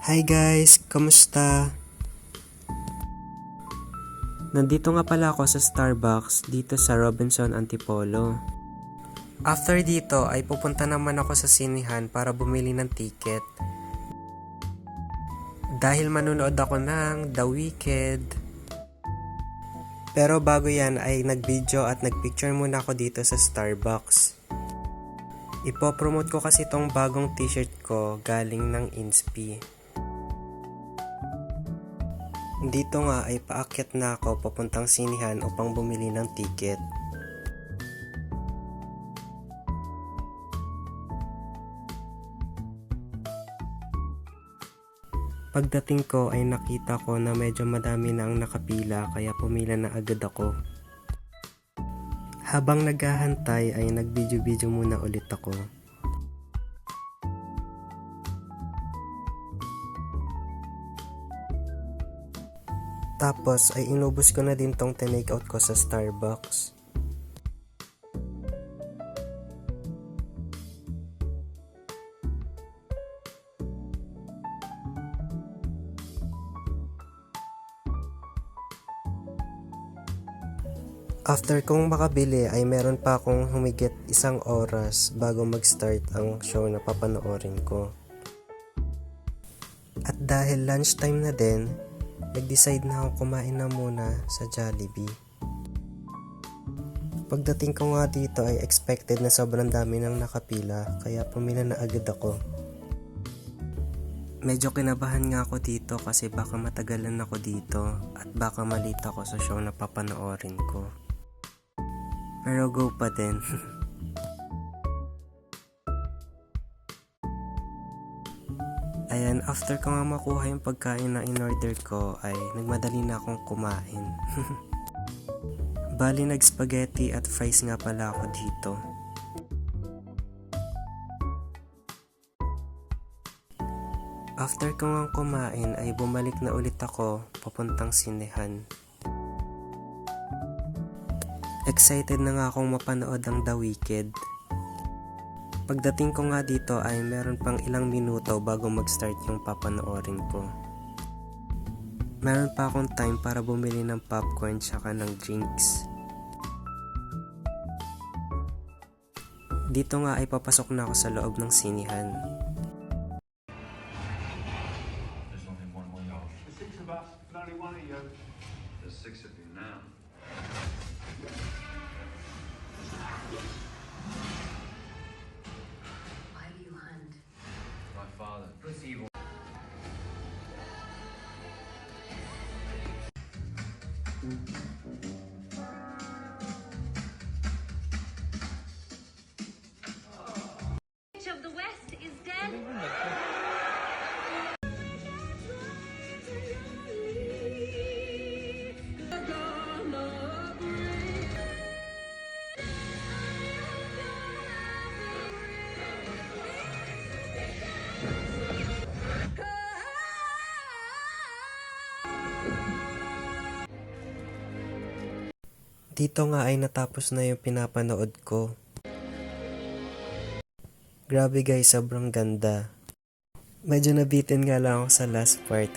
Hi guys, kamusta? Nandito nga pala ako sa Starbucks dito sa Robinson Antipolo. After dito ay pupunta naman ako sa sinihan para bumili ng ticket. Dahil manunood ako ng The Wicked. Pero bago yan ay nag-video at nag-picture muna ako dito sa Starbucks. Ipopromote ko kasi tong bagong t-shirt ko galing ng Inspi. Dito nga ay paakyat na ako papuntang sinihan upang bumili ng ticket. Pagdating ko ay nakita ko na medyo madami na ang nakapila kaya pumila na agad ako. Habang naghahantay ay nag-video-video muna ulit ako. Tapos ay inubos ko na din tong tinake out ko sa Starbucks. After kong makabili ay meron pa akong humigit 1 oras bago mag-start ang show na papanoorin ko. At dahil lunchtime na din, nag-decide na ako kumain na muna sa Jollibee. Pagdating ko nga dito ay expected na sobrang dami nang nakapila kaya pumila na agad ako. Medyo kinabahan nga ako dito kasi baka matagalan ako dito at baka malita ako sa show na papanoorin ko. Pero go pa din. Ayan, after ko nga makuha yung pagkain na in-order ko ay nagmadali na akong kumain. Bali nag-spaghetti at fries nga pala ako dito. After ko nga kumain ay bumalik na ulit ako papuntang sinehan. Excited na nga akong mapanood ang The Wicked. Pagdating ko nga dito ay meron pang ilang minuto bago mag-start yung papanoorin ko. Meron pa akong time para bumili ng popcorn tsaka ng drinks. Dito nga ay papasok na ako sa loob ng sinihan. There's only one way out. The 6 of us, but only one of you. There's 6 of you now. Why do you hunt? My father. Who's evil? Of the West is dead. Dito nga ay natapos na yung pinapanood ko. Grabe guys, sobrang ganda. Medyo nabitin nga lang ako sa last part.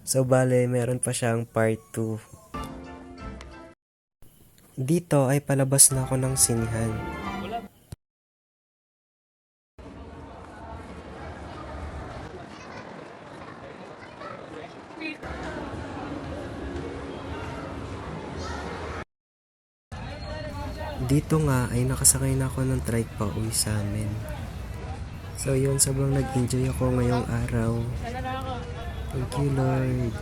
So bale, meron pa siyang part 2. Dito ay palabas na ako ng sinihan. Dito nga ay nakasakay na ako ng trike pa uwi sa amin. So yun, sobrang nag-enjoy ako ngayong araw. Thank you Lord.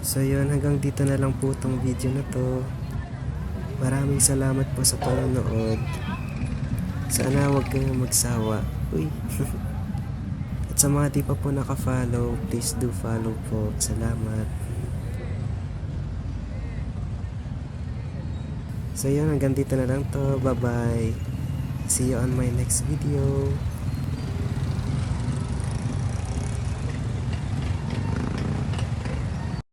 So yun, hanggang dito na lang po tong video na to. Maraming salamat po sa panonood. Sana huwag kayong magsawa. Uy. At sa mga di pa po naka-follow, please do follow po. Salamat. So yun, hanggang dito na lang to. Bye bye. See you on my next video.